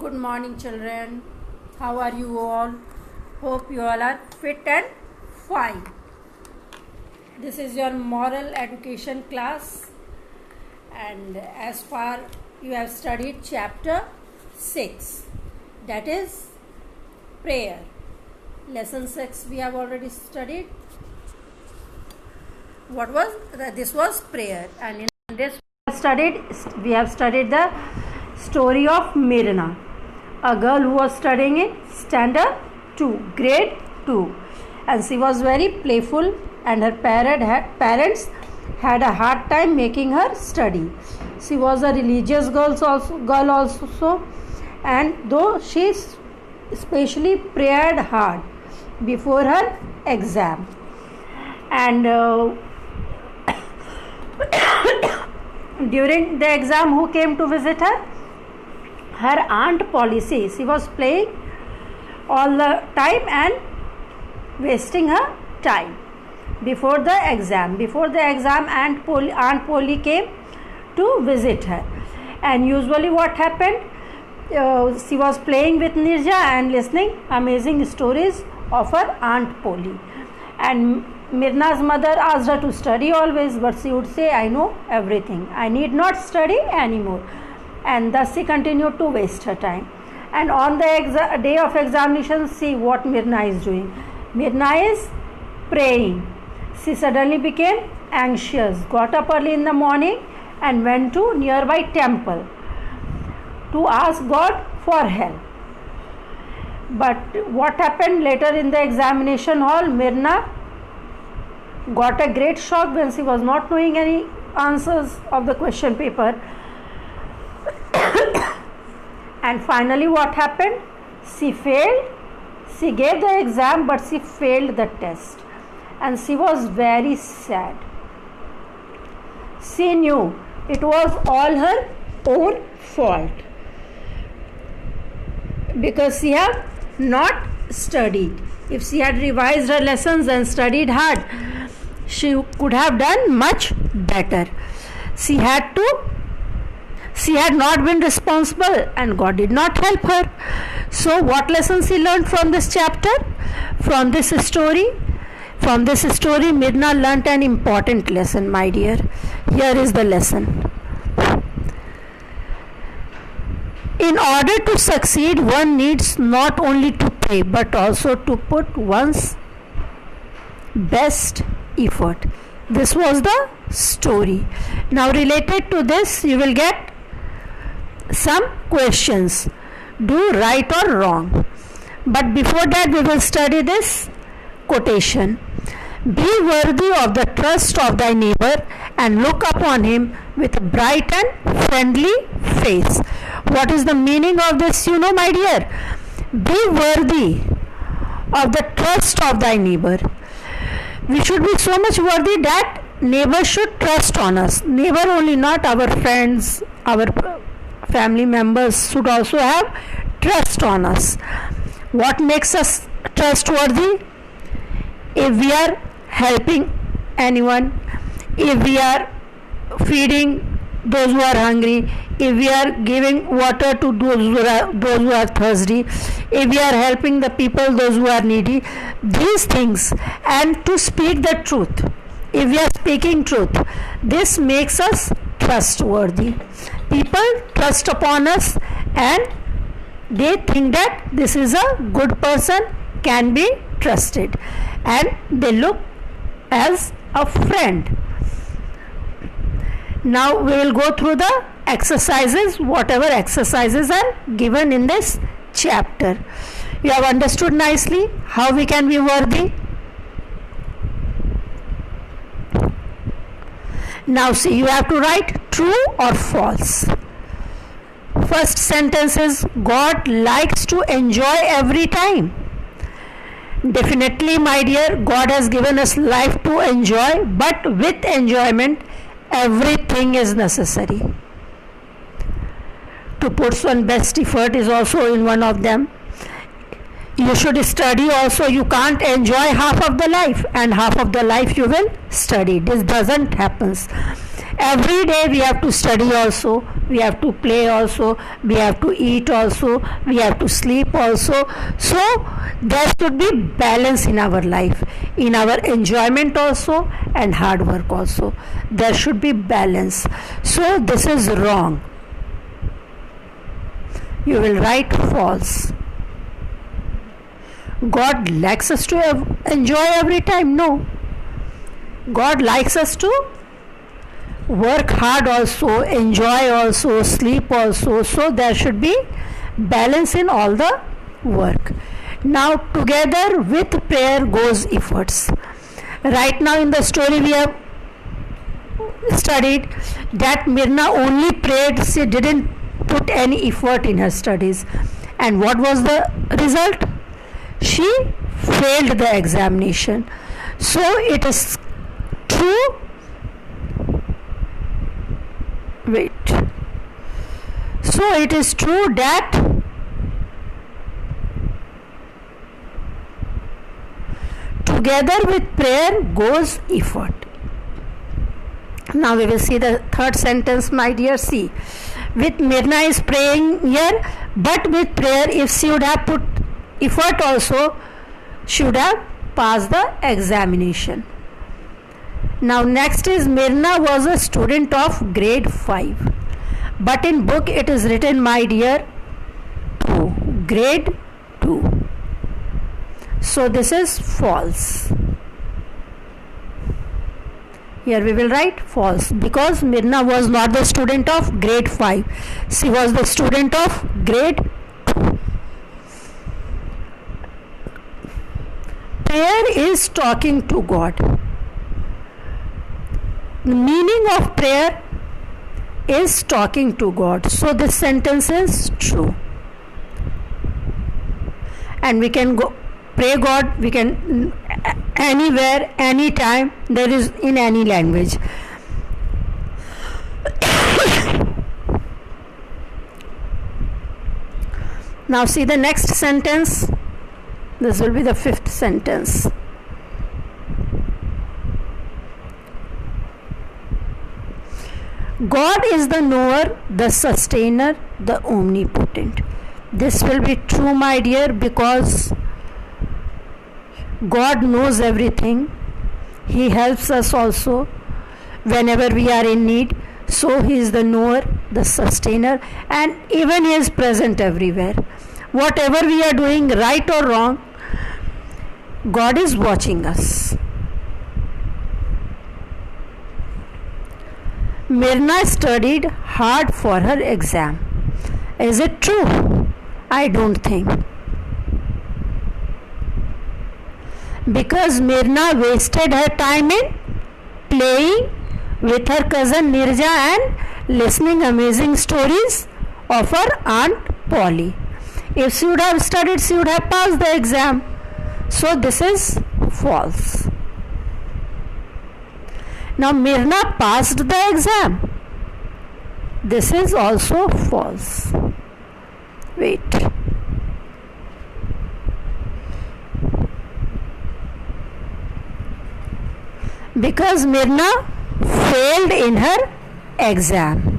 Good morning, children. How are you all? Hope you all are fit and fine. This is your moral education class, and as far you have studied chapter 6, that is prayer. Lesson 6 we have already studied. This was prayer, and in this we have studied the story of Mirna, a girl who was studying in standard 2, grade 2, and she was very playful, and her parents had a hard time making her study. She was a religious girl also, and though she especially prayed hard before her exam, and during the exam, who came to visit her? Her aunt Policy. She was playing all the time and wasting her time before the exam. Aunt Polly came to visit her, and usually what happened? She was playing with Nirja and listening amazing stories of her Aunt Polly. And Mirna's mother asked her to study always, but she would say, "I know everything. I need not study anymore." And thus she continued to waste her time. And on the day of examination, see what Mirna is doing. Mirna is praying. She suddenly became anxious, got up early in the morning and went to nearby temple to ask God for help. But what happened later in the examination hall? Mirna got a great shock when she was not knowing any answers of the question paper. And finally what happened? She failed. She gave the exam, but she failed the test, and she was very sad. She knew it was all her own fault because she had not studied. If she had revised her lessons and studied hard, she could have done much better. She had not been responsible, and God did not help her. So what lessons she learned from this chapter? From this story, Mirna learnt an important lesson, my dear. Here is the lesson. In order to succeed, one needs not only to pray, but also to put one's best effort. This was the story. Now related to this, you will get some questions. Do right or wrong. But before that, we will study this quotation. Be worthy of the trust of thy neighbor and look upon him with a bright and friendly face. What is the meaning of this, my dear? Be worthy of the trust of thy neighbor. We should be so much worthy that neighbors should trust on us. Neighbor only, not our friends, our family members should also have trust on us. What makes us trustworthy? If we are helping anyone, if we are feeding those who are hungry, if we are giving water to those who are thirsty, if we are helping the people, those who are needy, these things, and to speak the truth. If we are speaking truth, this makes us trustworthy. People trust upon us, and they think that this is a good person, can be trusted, and they look as a friend. Now we will go through the exercises, whatever exercises are given in this chapter. You have understood nicely how we can be worthy. Now see, you have to write true or false. First sentence is, God likes to enjoy every time. Definitely, my dear, God has given us life to enjoy, but with enjoyment, everything is necessary. To put one's best effort is also in one of them. You should study also. You can't enjoy half of the life, and half of the life you will study. This doesn't happen. Every day we have to study also, we have to play also, we have to eat also, we have to sleep also. So there should be balance in our life, in our enjoyment also and hard work also. There should be balance. So this is wrong. You will write false. God likes us to enjoy every time? No. God likes us to work hard also, enjoy also, sleep also. So there should be balance in all the work. Now together with prayer goes efforts. Right now in the story we have studied that Mirna only prayed, she didn't put any effort in her studies. And what was the result? She failed the examination. So it is true. So it is true that together with prayer goes effort. Now we will see the third sentence, my dear. See, with Mirna is praying here, but with prayer, if she would have put effort also, she would have passed the examination. Now next is Mirna was a student of grade 5, but in book it is written, my dear, 2, grade 2. So this is false. Here we will write false, because Mirna was not the student of grade 5. She was the student of grade 2. Prayer is talking to God. The meaning of prayer is talking to God. So this sentence is true. And we can go pray God, we can anywhere, anytime, there is in any language. Now see the next sentence. This will be the fifth sentence. God is the knower, the sustainer, the omnipotent. This will be true, my dear, because God knows everything. He helps us also whenever we are in need. So He is the knower, the sustainer, and even He is present everywhere. Whatever we are doing, right or wrong, God is watching us. Mirna studied hard for her exam. Is it true? I don't think. Because Mirna wasted her time in playing with her cousin Nirja and listening amazing stories of her Aunt Polly. If she would have studied, she would have passed the exam. So this is false. Now Mirna passed the exam. This is also false. Wait. Because Mirna failed in her exam.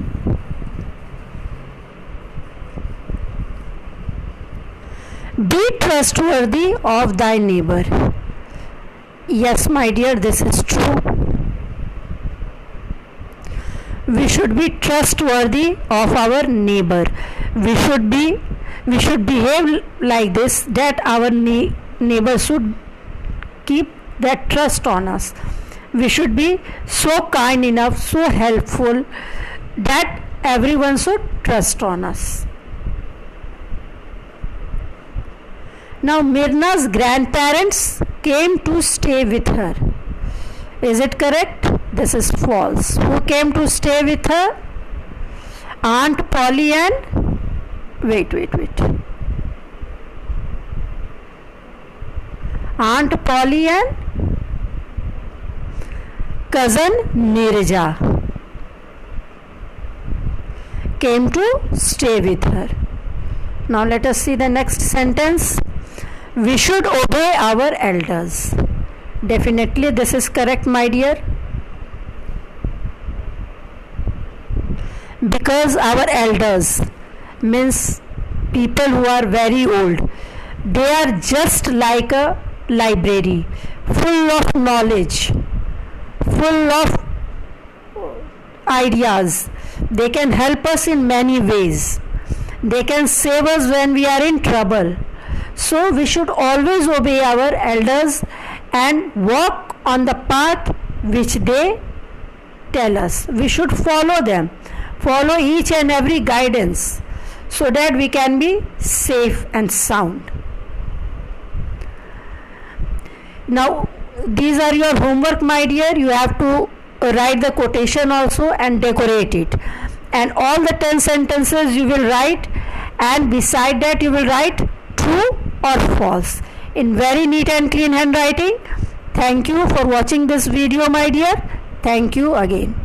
Be trustworthy of thy neighbor. Yes, my dear, this is true. We should be trustworthy of our neighbor. We should behave like this, that our neighbor should keep that trust on us. We should be so kind enough, so helpful, that everyone should trust on us. Now Mirna's grandparents came to stay with her. Is it correct? This is false. Who came to stay with her? Aunt Polly and wait. Aunt Polly and cousin Nirja came to stay with her. Now let us see the next sentence. We should obey our elders. Definitely this is correct, my dear. Because our elders, means people who are very old, they are just like a library, full of knowledge, full of ideas. They can help us in many ways. They can save us when we are in trouble. So we should always obey our elders and walk on the path which they tell us. We should follow them, follow each and every guidance, so that we can be safe and sound. Now, these are your homework, my dear. You have to write the quotation also and decorate it. And all the 10 sentences you will write, and beside that you will write true or false in very neat and clean handwriting. Thank you for watching this video, my dear. Thank you again.